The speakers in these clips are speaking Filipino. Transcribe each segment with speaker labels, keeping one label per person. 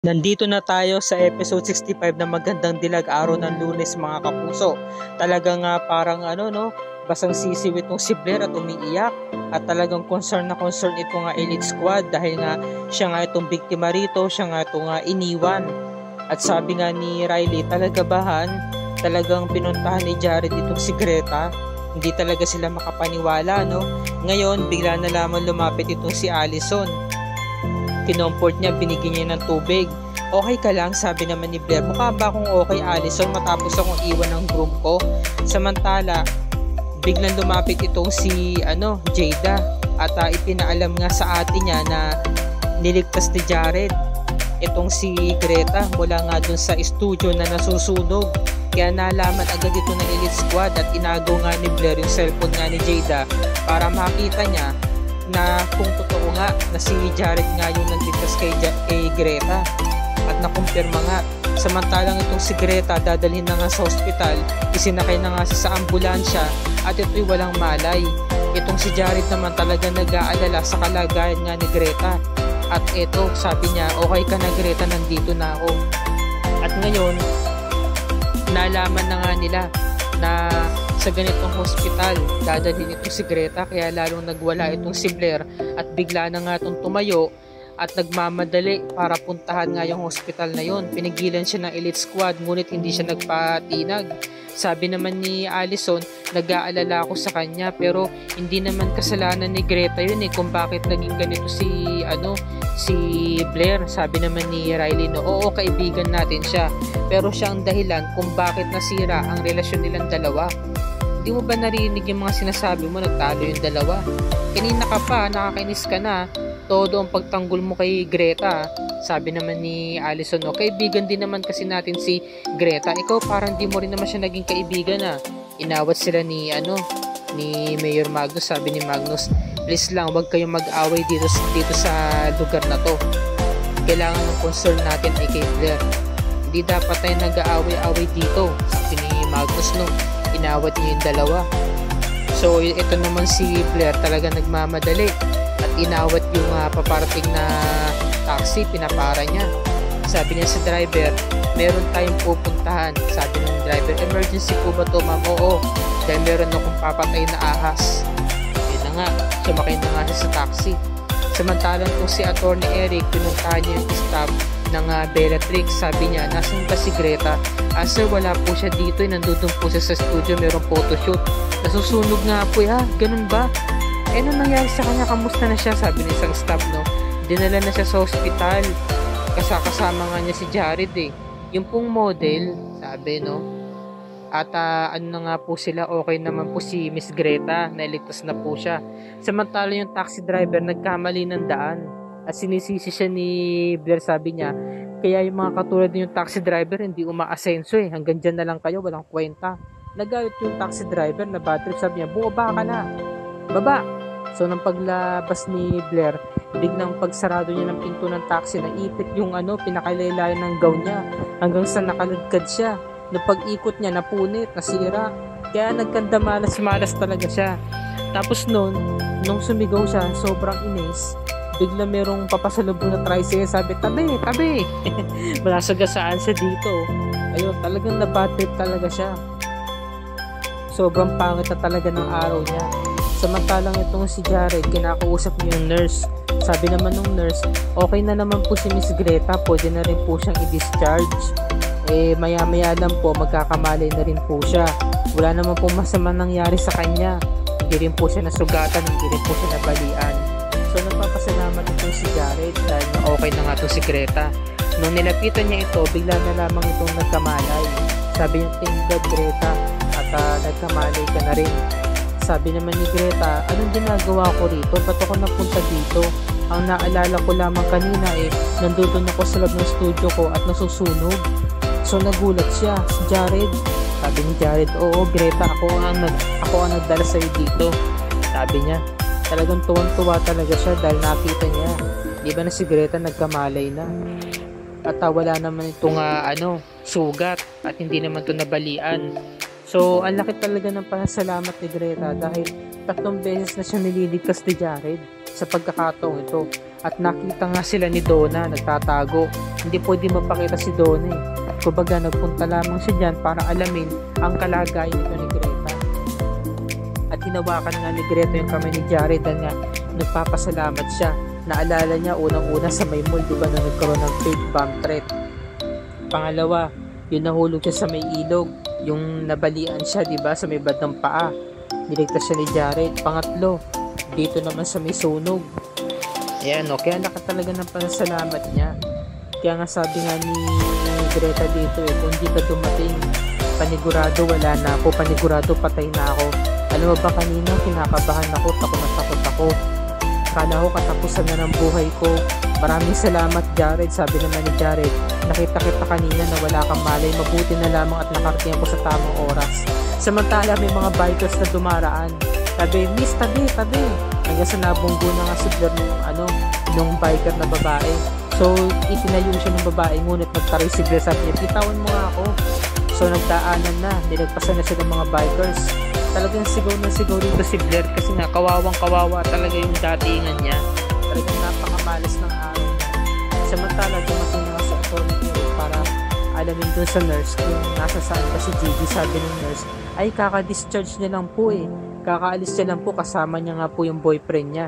Speaker 1: Nandito na tayo sa episode 65 na magandang dilag araw ng Lunes mga kapuso. Talagang parang basang sisiw itong si Blair at umiiyak at talagang concern na concern itong elite squad dahil nga siya nga itong biktima rito, siya nga itong iniwan. At sabi nga ni Riley, talagang pinuntahan ni Jared itong si Greta. Hindi talaga sila makapaniwala, no? Ngayon, bigla na lamang lumapit itong si Allison. Kinomfort niya, binigyan niya ng tubig. Okay ka lang, sabi naman ni Blair. Mukha ba akong okay, Allison, matapos akong iwan ng groom ko? Samantala, biglang lumapit itong si Jada at ipinaalam nga sa ate niya na niligtas ni Jared itong si Greta mula nga dun sa studio na nasusunog. Kaya nalaman agad ito ng elite squad at inago nga ni Blair yung cellphone nga ni Jada para makita niya na kung totoo nga na si Jared nga yung nagligtas kay Greta at nakumpirma nga. Samantalang itong si Greta dadalhin na nga sa ospital, isinakay na nga sa ambulansya at ito'y walang malay. Itong si Jared naman talaga nag-aalala sa kalagayan nga ni Greta at ito sabi niya, okay ka na Greta, nandito na ako. At ngayon nalaman na nga nila na sa ganitong hospital dadalhin itong si Greta, kaya lalong nagwala itong si Blair at bigla na nga itong tumayo at nagmamadali para puntahan nga yung hospital na yon. Pinigilan siya ng elite squad ngunit hindi siya nagpatinag. Sabi naman ni Allison, nag-aalala ako sa kanya pero hindi naman kasalanan ni Greta yun kung bakit naging ganito si Blair. Sabi naman ni Riley, no, oo, kaibigan natin siya pero siya ang dahilan kung bakit nasira ang relasyon nilang dalawa. Hindi mo ba narinig yung mga sinasabi mo, nagtalo yung dalawa? Kanina ka pa, nakakainis ka na, todo ang pagtanggol mo kay Greta. Sabi naman ni Allison, no, kaibigan din naman kasi natin si Greta. Ikaw parang di mo rin naman siya naging kaibigan . Inawat sila ni Mayor Magnus. Sabi ni Magnus, please lang, wag kayong mag-away dito sa lugar na to. Kailangan ng concern natin ay kay Blair. Hindi dapat tayo nag-aaway-away dito. Sabi ni Magnus, no, inawat niya yung dalawa. So ito naman si Blair talaga nagmamadali at inawat yung paparating na taxi, pinapara niya. Sabi niya sa driver, meron tayong pupuntahan. Sabi ng driver, emergency po ba to, ma'am? Oo, dahil meron akong papatay na ahas. Yun na nga, sumakay na nga siya sa taxi. Samantalang kung si Atty. Eric, pinuntahan niya yung staff ng Bellatrix. Sabi niya, nasan ba si Greta? Sir, wala po siya dito, nandun po siya sa studio, merong photoshoot. Nasusunog nga po, ganun ba? Ano nangyari sa kanya? Kamusta na siya? Sabi ng isang staff, no? Dinala na siya sa hospital. Kasama nga niya si Jared Yung pong model, sabi, no? At na nga po sila, okay naman po si Miss Greta, nailigtas na po siya. Samantala yung taxi driver nagkamali ng daan at sinisisi siya ni Blair. Sabi niya, kaya yung mga katulad yung taxi driver hindi umaasenso hanggang dyan na lang kayo, walang kwenta. Nagalit yung taxi driver na bad trip. Sabi niya, bumaba ka na, baba. So nang paglabas ni Blair, biglang pagsarado niya ng pinto ng taxi, naipit yung pinakailayan ng gown niya hanggang sa nakalagkad siya. Nung pag-ikot niya, napunit, nasira. Kaya nagkandamalas-malas talaga siya. Tapos nung sumigaw siya, sobrang inis, bigla merong papasalubong na tricycle. Sabi, tabi. Malasagasaan siya dito. Ayun, talagang nabatrip talaga siya. Sobrang pangit na talaga ng araw niya. Samantalang itong si Jared, kinakausap niya yung nurse. Sabi naman ng nurse, okay na naman po si Miss Greta, pwede na rin po siyang i-discharge. Maya-maya lang po, magkakamalay na rin po siya. Wala naman po masama nangyari sa kanya. Hindi rin po siya nasugatan, hindi rin po siya nabalian. So nagpapasalamat itong si Jared dahil na okay na nga itong si Greta. Nung nilapitan niya ito, bigla na lamang itong nagkamalay. Sabi niya, thank God Greta, at nagkamalay ka na rin. Sabi naman ni Greta, anong ginagawa ko rito? Ba't ako napunta dito? Ang naalala ko lamang kanina nandun ako sa loob ng studio ko at nasusunog. So nagulat siya, si Jared. Sabi ni Jared, oo Greta, ako ang nagdala sa'yo dito. Sabi niya, talagang tuwang-tuwa talaga siya dahil nakita niya. Di ba na si Greta nagkamalay na? At wala naman itong sugat at hindi naman ito nabalian. So, ang laki talaga ng pasalamat ni Greta dahil 3 beses na siya nililigtas ni Jared. sa pagkakataong ito. At nakita nga sila ni Donna nagtatago. Hindi pwede mapakita si Donna eh. Kumbaga nagpunta lamang siya dyan para alamin ang kalagayan nito ni Greta. At hinawakan nga ni Greta yung kamay ni Jared dahil nga nagpapasalamat siya. Naalala niya unang-una sa may mall, diba, na nagkaroon ng fake bomb threat. Pangalawa, yung nahulog siya sa may ilog, yung nabalian siya, diba, sa may bandang paa. Niligtas siya ni Jared. Pangatlo, dito naman sa may sunog. Ayan, kaya nakatalaga ng pasalamat niya. Kaya nga sabi nga ni Greta dito kung di ka dumating, panigurado wala na ako, panigurado patay na ako. Alam mo ba kanina, kinakabahan ako, takot ako. Akala ko katapusan na ng buhay ko. Maraming salamat Jared, sabi naman ni Jared. Nakita kita kanina na wala kang malay, mabuti na lamang at nakarating ako sa tamang oras. Samantala may mga bikers na dumaraan. Sabi, miss, tabi. Hanggang sa nabunggo na nga si Blair nung biker na babae. So, itinayo siya ng babae, ngunit nagtaray si Blair. Sabi niya, bitawan mo nga ako. So, nagdaanan na. Nilagpasan na siya ng mga bikers. Talagang sigaw na sigaw rito si Blair kasi nga kawawang-kawawa talaga yung datingan niya. Talagang napakamalas ng araw niya. Samantala, dumating na nga sa attorney para alamin dun sa nurse kung nasa saan ba si Gigi. Sabi ng nurse, ay kaka-discharge niya lang po eh. Kakaalis niya lang po, kasama niya nga po yung boyfriend niya.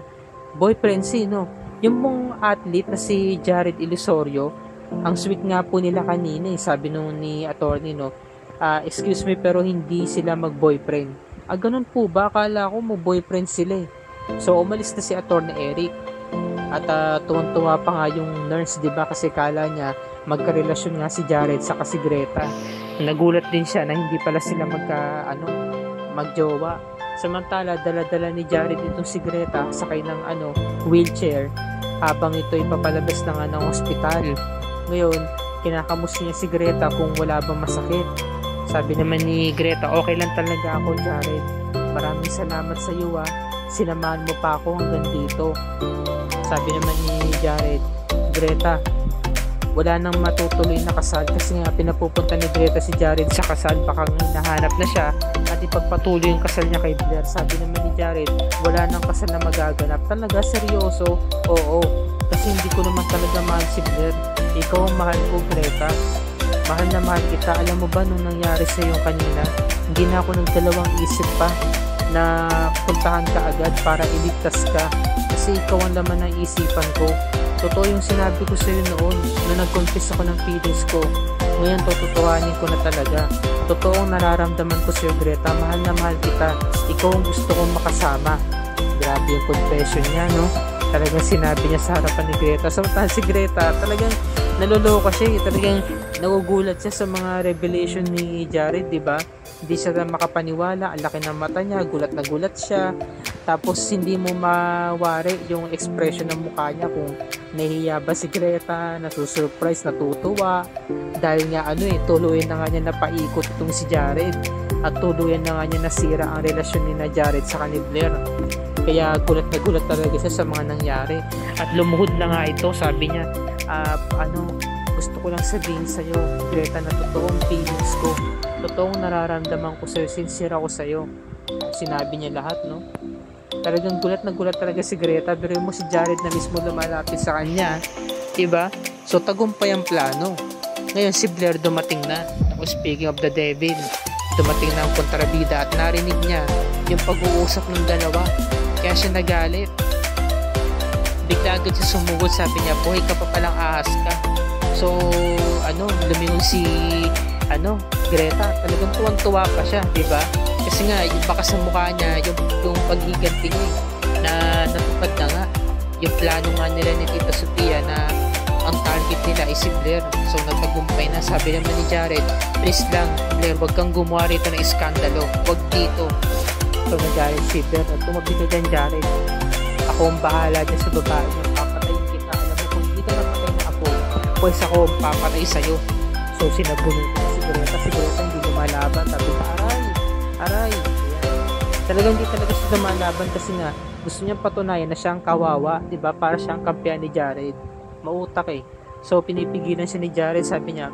Speaker 1: Boyfriend sino? Yung mong athlete na si Jared Ilusorio. Ang sweet nga po nila kanina eh, sabi nung ni attorney excuse me pero hindi sila mag-boyfriend. Ganun po ba? Akala ko mo boyfriend sila eh. So umalis na si attorney Eric. At tuwang-tuwa pa nga yung nurse, diba? Kasi kala niya magkarelasyon nga si Jared sa si Greta. Nagulat din siya na hindi pala sila magjowa. Samantala, dala-dala ni Jared itong si Greta sakay ng wheelchair habang ito ipapalabas ng ospital. Ngayon, kinakamus niya si Greta kung wala bang masakit. Sabi naman ni Greta, okay lang talaga ako Jared. Maraming salamat sa iyo sinamahan mo pa ako hanggang dito. Sabi naman ni Jared, Greta, wala nang matutuloy na kasal kasi nga pinapupunta ni Greta si Jared sa kasal, baka hinahanap na siya at ipagpatuloy yung kasal niya kay Blair. Sabi naman ni Jared, wala nang kasal na magaganap. Talaga seryoso? Oo, kasi hindi ko naman talaga mahal si Blair. Ikaw ang mahal ko Greta, mahal na mahal kita. Alam mo ba nung nangyari sa iyo kanina, hindi na ako nagdalawang isip pa na puntahan ka agad para iligtas ka kasi ikaw ang laman ng isipan ko. Totoo yung sinabi ko sa'yo noon na nag-confess ako ng feelings ko. Ngayon tututuhanin ko na talaga. Totoong nararamdaman ko sa'yo Greta, mahal na mahal kita. Ikaw ang gusto kong makasama. Grabe yung confession niya, no? Talagang sinabi niya sa harapan ni Greta. Samantala si Greta talagang naloloka siya. Talagang nagugulat siya sa mga revelation ni Jared, diba? Hindi siya makapaniwala. Ang laki ng mata niya, gulat na gulat siya. Tapos hindi mo mawari yung expression ng mukha niya kung nahihiya ba si Greta, nasusurprise, natutuwa. Dahil nga tuluyan na nga niya napaikot itong si Jared. At tuluyan na nga niya nasira ang relasyon ni na Jared sa ni Blair. Kaya gulat na gulat talaga siya sa mga nangyari. At lumuhod na nga ito, sabi niya, gusto ko lang sabihin sa'yo, Greta, na totoong feelings ko. Totoong nararamdaman ko sa'yo, sincere ako sa'yo. Sinabi niya lahat, no? Talagang gulat na gulat talaga si Greta. Pero mo si Jared na mismo lumalapit sa kanya, diba? So tagumpay ang plano. Ngayon si Blair dumating na. Speaking of the devil, dumating na ang kontrabida at narinig niya yung pag-uusap ng dalawa. Kaya siya nagalit. Bigla agad siya sumugod, sabi niya, buhay ka pa palang ahas ka. So lumingon si Greta. Talagang tuwang-tuwa pa siya, diba? Kasi nga, yung baka sa mukha niya, yung paghiganti niya na natupad na nga. Yung plano nga nila ni Tita Sofia na ang target nila ay si Blair. So, nagtagumpay na. Sabi naman ni Jared, please lang, Blair, wag kang gumawa rito ng iskandalo. Wag dito. So, nagalit si Blair. At tumabi ka dyan, Jared. Ako ang bahala dyan sa babae niya. Papatayin kita. Alam mo, kung hindi ka napatay na ako, pues ako ang papatay sa'yo. So, sinabunutan na si Greta. Si Greta hindi lumalaban. Sabi na, aray. Talagang hindi talaga siya lumalaban kasi nga gusto niyang patunayan na siya ang kawawa, diba? Para siya ang kampiyan ni Jared. Mautak eh. So pinipigilan siya ni Jared, sabi niya,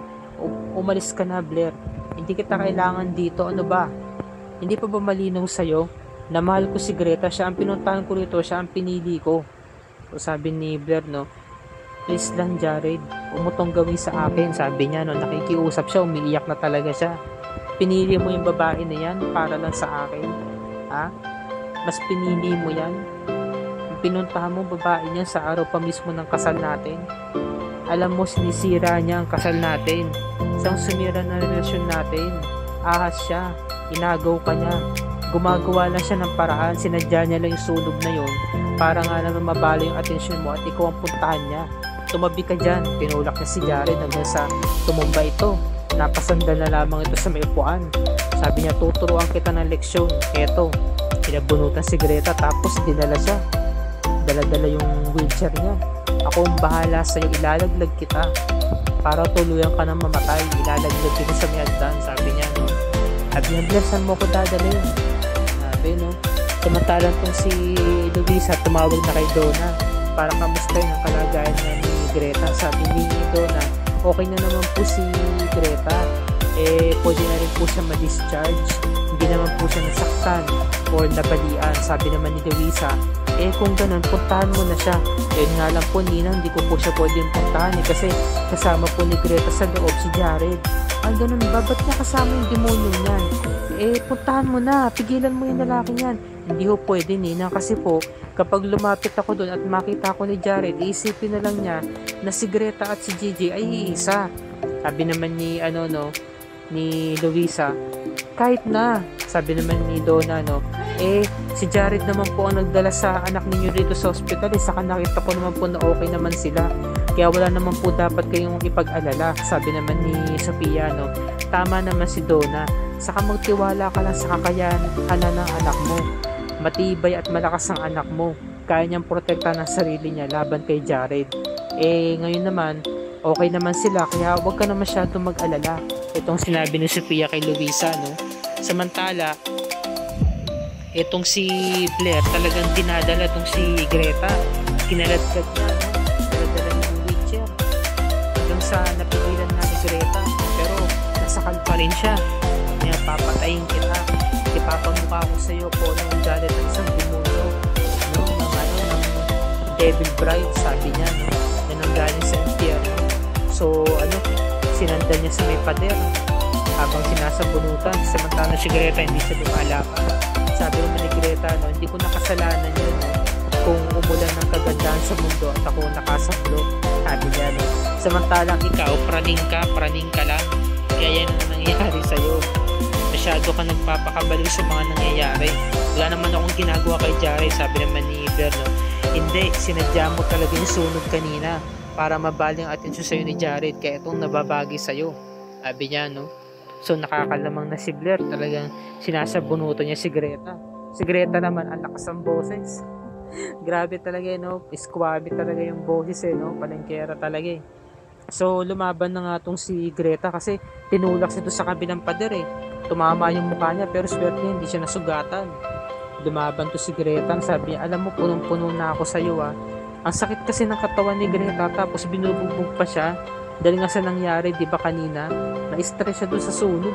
Speaker 1: umalis ka na Blair, hindi kita kailangan dito. Ano ba? Hindi pa ba malinaw sa'yo na mahal ko si Greta? Siya ang pinuntahan ko rito, siya ang pinili ko. So sabi ni Blair, no, please lang Jared, umutong gawin sa akin. Sabi niya, no, nakikiusap siya, umiiyak na talaga siya. Pinili mo yung babae na yan para lang sa akin? Ha? Mas pinili mo yan? Pinuntahan mo babae niya sa araw pa mismo ng kasal natin. Alam mo, sinisira niya ang kasal natin. Isang sumira na relasyon natin. Ahas siya. Inagaw ka niya. Gumagawa lang siya ng paraan. Sinadya niya lang yung sunog na yon para nga naman mabalo yung atensyon mo at ikaw ang puntahan niya. Tumabi ka dyan. Tinulak niya si Jared hanggang sa tumumba ito. Napasandal na lamang ito sa may upuan. Sabi niya, tuturuan kita ng leksyon. Eto, pinabunutan si Greta tapos dinala siya. Dala-dala yung wheelchair niya. Ako ang bahala sa'yo, ilalaglag kita para tuluyan ka ng mamatay. Ilalaglag kita sa may hagdan, sabi niya, no. Sabi niya, blessan mo ko dadalhin. Sabi, no. Samantalang tong si Luisa tumawag na kay Donna para kamustahin ang kalagayan niya ni Greta. Sabi ni Donna, okay na naman po si Greta. Pwede na rin po siya ma-discharge. Hindi naman po siya nasaktan or nabalian. Sabi naman ni Luisa, kung ganun, puntahan mo na siya. Yun nga lang po, Nina, hindi ko po siya pwedeng puntahan kasi kasama po ni Greta sa loob si Jared. Ay, ganun ba? Ba't niya kasama yung demonyo niyan? Puntahan mo na. Pigilan mo yung lalaki niyan. Hindi ho pwede, Nina, kasi po, kapag lumapit ako doon at makita ko ni Jared, iisipin na lang niya na si Greta at si Gigi ay iisa. Sabi naman ni, ni Luisa, kahit na. Sabi naman ni Donna, si Jared naman po ang nagdala sa anak ninyo dito sa hospital. Saka nakita ko naman po na okay naman sila. Kaya wala naman po dapat kayong ipag-alala. Sabi naman ni Sophia, tama naman si Donna. Saka magtiwala ka lang sa kakayahan ng anak mo. Matibay at malakas ang anak mo. Kaya niyang protektahan ang sarili niya laban kay Jared. Ngayon naman, okay naman sila. Kaya huwag ka na masyadong mag-alala. Itong sinabi ni Sophia kay Luisa, Samantala, itong si Blair talagang dinadala itong si Greta. Kinaladkad niya, dinadala niya yung wheelchair hanggang sa napigilan na ni Greta, pero nasakal pa rin siya. Kaya papatayin kita, ipapamukha ko sa iyo po ng galit ng isang demonyo, ng devil bride, sabi niya, na nanggaling sa impyerno. So sinanda niya sa may pader habang sinasabunutan. Samantala si Greta hindi siya lumalaban. Sabi naman ni Greta, hindi ko nakasalanan yun kung umulan ng kagandahan sa mundo at ako nakasaklo. Sabi niya, samantalang ikaw, praning ka lang. Kaya yan ang nangyayari sa'yo. Masyado ka nagpapakabaliw sa mga nangyayari. Wala naman akong ginagawa kay Jared. Sabi naman ni Blair, hindi, sinadya mo talaga yung sunog kanina para mabali ang atensyon sa'yo ni Jared. Kaya itong nababagi sa'yo. Sabi niya, So nakakalamang na si Blair, talagang sinasabunutan niya si Greta. Si Greta naman, ang lakas ng boses. Grabe talaga, Squabby talaga yung boses, Palengkera talaga. So lumaban na nga tong si Greta kasi tinulak siya doon sa kabilang pader. Tumama yung mukha niya pero swerte niya, hindi siya nasugatan. Lumaban to si Greta, sabi niya, alam mo, punong-puno na ako sa iyo. Ang sakit kasi ng katawan ni Greta, tapos binubugbog pa siya. Dahil nga sa nangyari, di ba kanina, na-stress siya doon sa sunog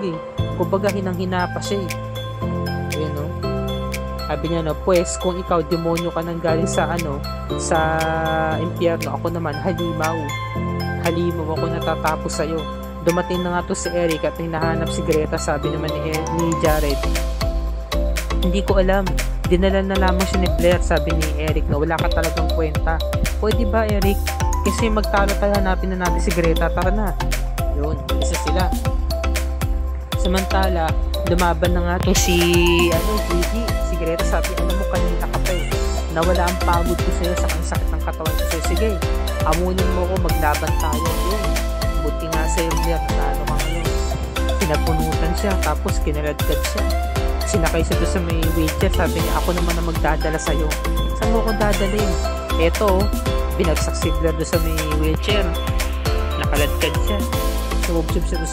Speaker 1: Kumbaga hinang-hina pa siya Sabi niya, pues kung ikaw demonyo ka nang galing sa sa impyerno, ako naman halimaw ako natatapos sa'yo. Dumating na nga to si Eric at hinahanap si Greta. Sabi naman ni Jared, hindi ko alam, dinala na lamang siya ni Blair. Sabi ni Eric, wala ka talagang kwenta. Pwede ba, Eric? Kasi magtalo tayo, hanapin na natin si Greta. Tara na. Yun, isa sila. Samantala, lumaban na nga itong si Gigi. Si Greta, sabi, alam mo, kanina ka pa nawala ang pagod ko sa'yo sa sakit ng katawan ko sa'yo. Sige, amunin mo ko, maglaban tayo. Yun, buti nga sa'yo, Blair, natalo ka ngayon. Pinapunutan siya, tapos kinaladkad siya. Sinakay siya doon sa may wheelchair. Sabi niya, ako naman na magdadala sa'yo. Saan mo ko dadalhin? Eto, binagsak si Blair doon sa may wheelchair. Nakaladkad siya. Sumubsub siya doon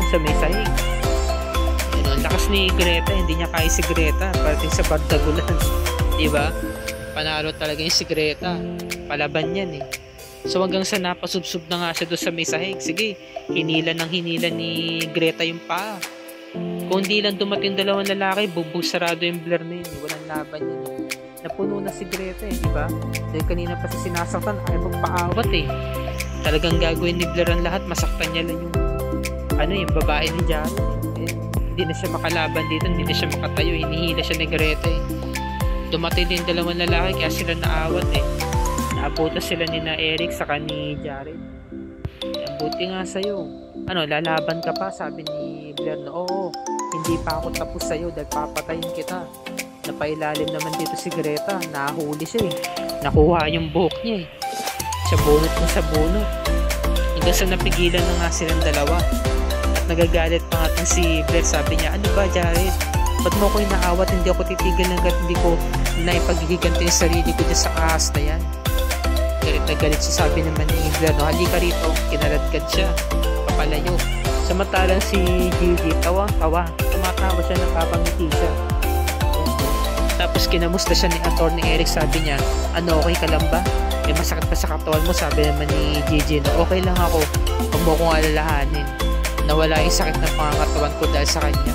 Speaker 1: sa may sahig. Ang lakas ni Greta, hindi niya kaya si Greta. Parating sa bardagulan. Diba? Panalo talaga yung si Greta. Palaban yan So hanggang sa napasubsub na nga siya doon sa may sahig. Sige, hinila ni Greta yung paa. Kung di lang dumating dalawang lalaki, bubog sarado yung Blair na yun. Walang laban yan napuno na si Greta di ba? Dahil kanina pa siya sinasaktan, ayaw magpaawat Talagang gagawin ni Blair ang lahat, masaktan niya lang yung babae ni Jared hindi na siya makalaban dito, hindi na siya makatayo, hinihila siya ni Greta Dumating din dalawang lalaki kaya sila naawat naabutan sila ni na Eric saka ni Jared. Buti nga sa'yo, lalaban ka pa, sabi ni Blair oo, hindi pa ako tapos sa'yo dahil papatayin kita. Napailalim naman dito si Greta, nahuli siya nakuha yung buhok niya sa bunot mo sa bunot, hanggang sa napigilan na nga silang dalawa at nagagalit pa nga si Blair. Sabi niya, ano ba Jared, ba't mo ko inaawat, hindi ako titigil hanggat hindi ko naipagigiganto yung sarili ko dyan sa ahas na yan. Galit na galit siya, sabi naman ni Blair halika rito, kinaladkad siya papalayo. Samantalang si Gigi tumatawa siya, nakapangiti siya. Tapos kinamusta siya ni Atty. Eric, sabi niya, okay ka lang ba? May masakit pa sa katawan mo, sabi naman ni Gigi okay lang ako, huwag mo kong alalahanin, nawala yung sakit ng pangangatawan ko dahil sa kanya.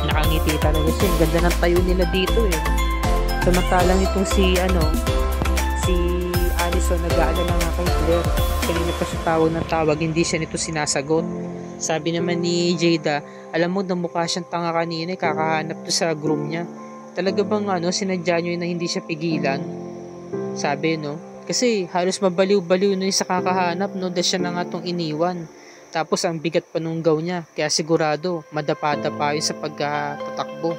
Speaker 1: Nakangiti talaga siya, ang ganda ng tayo nila dito Samantalang itong si Allison nag-aalala nga kay Blair, kanina pa siya tawag ng tawag, hindi siya nito sinasagot. Sabi naman ni Jada, alam mo namukha siyang tanga kanina, kakahanap to sa groom niya. Talaga bang sinadya nyo na hindi siya pigilan? Sabi kasi halos mabaliw-baliw yung sa kakahanap dahil siya na nga tong iniwan. Tapos ang bigat pa nung gaw niya, kaya sigurado madapa-dapa yun sa pagtatakbo.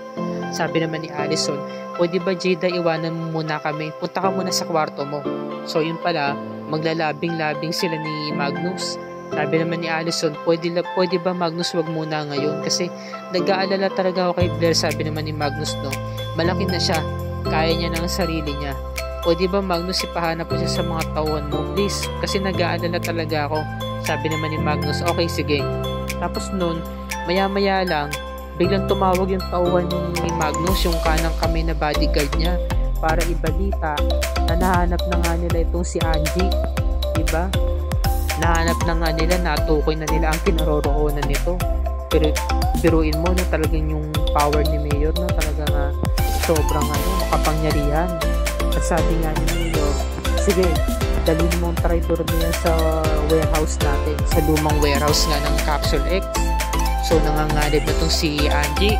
Speaker 1: Sabi naman ni Allison, pwede ba Jada iwanan mo muna kami, punta ka muna sa kwarto mo. So yun pala, maglalabing-labing sila ni Magnus. Sabi naman ni Allison, pwede ba Magnus wag muna ngayon kasi nag-aalala talaga ako kay Blair. Sabi naman ni Magnus malaki na siya, kaya niya ng sarili niya. Pwede ba Magnus ipahanap ko siya sa mga tauhan mo please, kasi nag-aalala talaga ako. Sabi naman ni Magnus, okay sige. Tapos nun, maya-maya lang, biglang tumawag yung tauhan ni Magnus, yung kanang kamay na bodyguard niya, para ibalita na nahanap na nga nila itong si Angie, diba? Nahanap na nga nila, natukoy na nila ang kinaroroonan nito. Pero biruin mo talagang yung power ni Mayor talagang sobrang makapangyarihan. At sabi nga ni Mayor, sige, dalhin mo ang traitor niya sa warehouse natin, sa lumang warehouse nga ng Capsule X. So nangangalib na itong si Angie,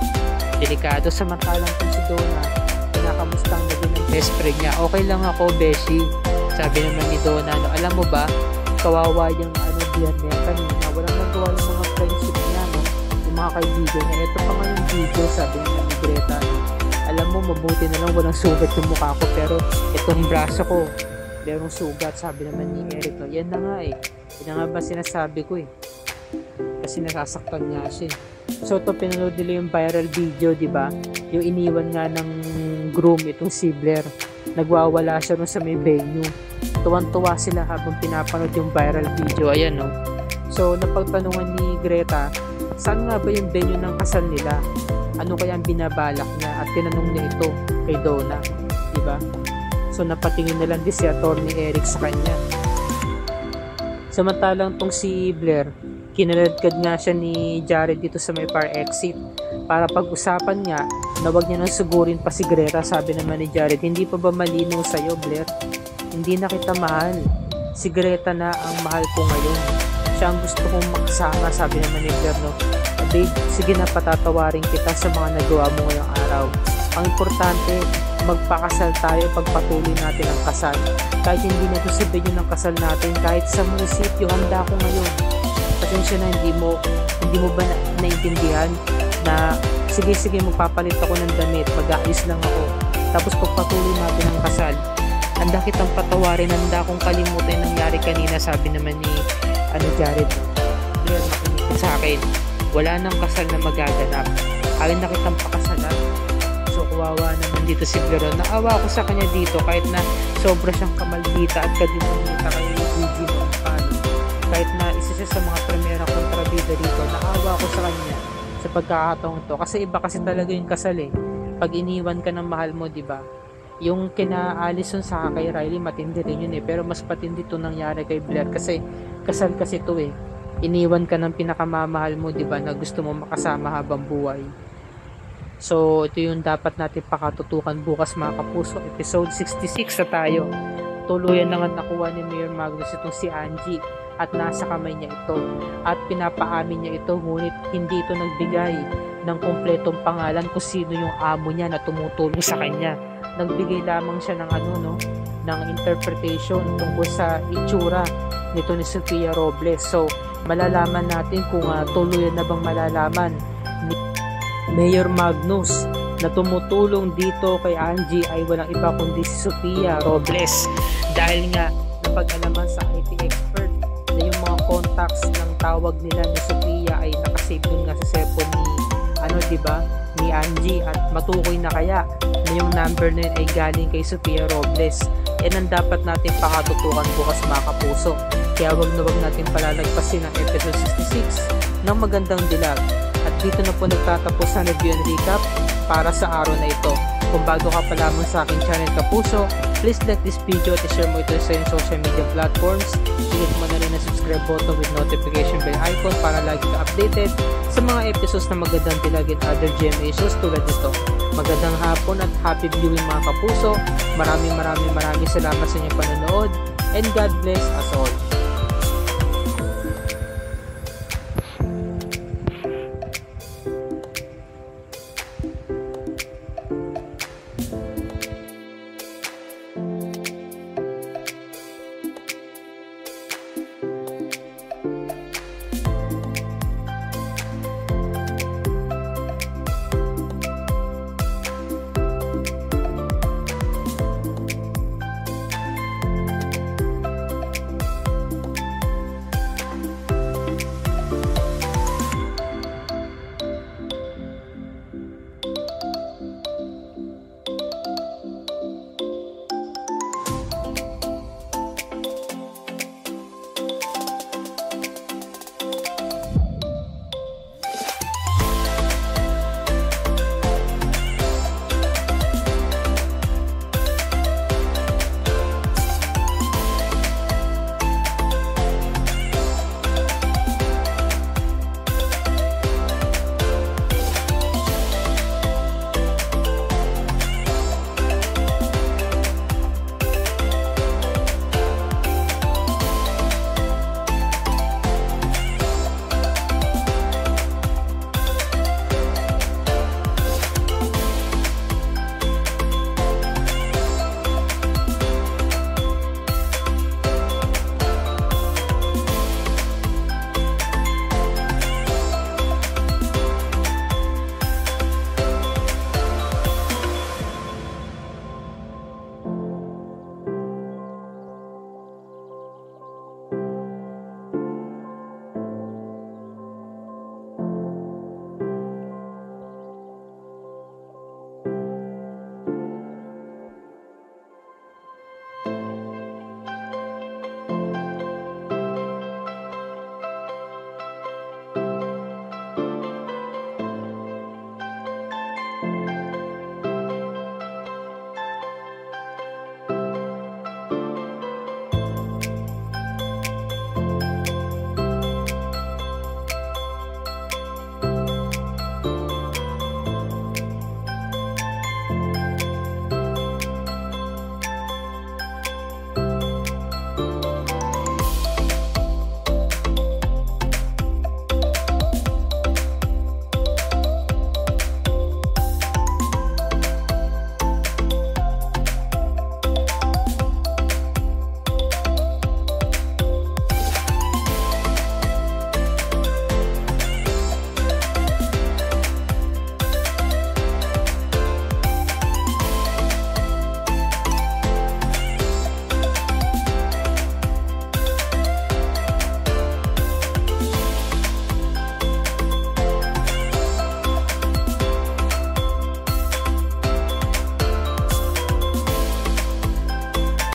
Speaker 1: delikado. Samantalang itong si Donna, pinakamustang na din ang best friend niya. Okay lang ako Beshi, sabi naman ni Donna, alam mo ba, kawawa yung Blair niya kanina, walang nagawa yung mga friendship niya yung mga kaibigan niya. Ito pa nga yung video, sabi niya ni Greta, alam mo mabuti na lang walang sugat yung mukha ko, pero itong braso ko merong sugat. Sabi naman ni Eric, yan na nga yan na nga ba sinasabi ko kasi nasasaktan nga siya. So ito, pinanood nila yung viral video, diba, yung iniwan nga ng groom itong si Blair, nagwawala siya sa may venue. Tuwan-tuwa sila habang pinapanood yung viral video. Ayan So napagtanungan ni Greta, saan nga ba yung venue ng kasal nila? Ano kaya ang binabalak niya? At tinanong niya ito kay Donna, diba? So napatingin na lang din si Atty. Eric sa kanya. Samantalang tong si Blair, kinaladkad nga siya ni Jared dito sa may fire exit para pag-usapan nga na wag niya nang sugurin pa si Greta. Sabi naman ni Jared, hindi pa ba malinaw sa'yo Blair? Hindi na kita mahal. Si Greta na ang mahal ko ngayon. Siya ang gusto kong makasama. Sabi naman ni Blair, babe, sige na, patatawarin kita sa mga nagawa mo ngayong araw. Ang importante, magpakasal tayo, pagpatuloy natin ang kasal. Kahit hindi na ito sa venue ng kasal natin, kahit sa munisipyo, handa ko ngayon. Pasensya na, hindi mo ba naintindihan na sige, magpapalit ako ng damit, mag-aayos lang ako. Tapos pagpatuloy natin ang kasal. Handa kitang patawarin, handa akong kalimutan yung nangyari kanina. Sabi naman ni Jared, Blair, makinig sa akin, wala nang kasal na magaganap, alin na kitang pakasalan. So kawawa naman dito si Blair. Naawa ako sa kanya dito, kahit na sobra siyang kamaldita at kadimumita kay Gigi kahit na isa siya sa mga primera kontrabida dito. Naawa ako sa kanya sa pagkakataong to, kasi iba kasi talaga yung kasal pag iniwan ka ng mahal mo, diba? Yung kina Allison sa kay Riley, matindi rin yun pero mas patindi to nangyari kay Blair kasi kasal kasi to iniwan ka ng pinakamamahal mo, diba, na gusto mo makasama habang buhay. So ito yung dapat natin pakatutukan bukas mga kapuso. Episode 66 na tayo. Tuluyan na nga nakuha ni Mayor Magnus itong si Angie at nasa kamay niya ito. At pinapaamin niya ito ngunit hindi ito nagbigay ng kumpletong pangalan kung sino yung amo niya na tumutulong sa kanya. Nagbigay lamang siya ng ng interpretation tungkol sa itsura nito ni Sofia Robles. So malalaman natin kung tuluyan na bang malalaman ni Mayor Magnus na tumutulong dito kay Angie ay walang iba kundi si Sofia Robles, dahil nga napag-alaman sa IT expert na yung mga contacts ng tawag nila ni Sofia ay nakasave dun nga sa cellphone ni ni Angie, at matukoy na kaya na yung number na yun ay galing kay Sofia Robles. Yan ang dapat natin pakatutukan bukas mga kapuso, kaya wag na wag natin palalagpasin ang episode 66 ng Magandang Dilag. At dito na po nagtatapos ang review and recap para sa araw na ito. Kung bago ka pa lamang sa aking channel kapuso, please like this video at share mo ito sa iyong social media platforms. Click mo na rin ang subscribe button with notification bell icon para lagi ka updated sa mga episodes na Magandang Dilag and other GMA shows tulad nito. Magandang hapon at happy viewing mga kapuso. Maraming salamat sa inyong panonood, and God bless us all.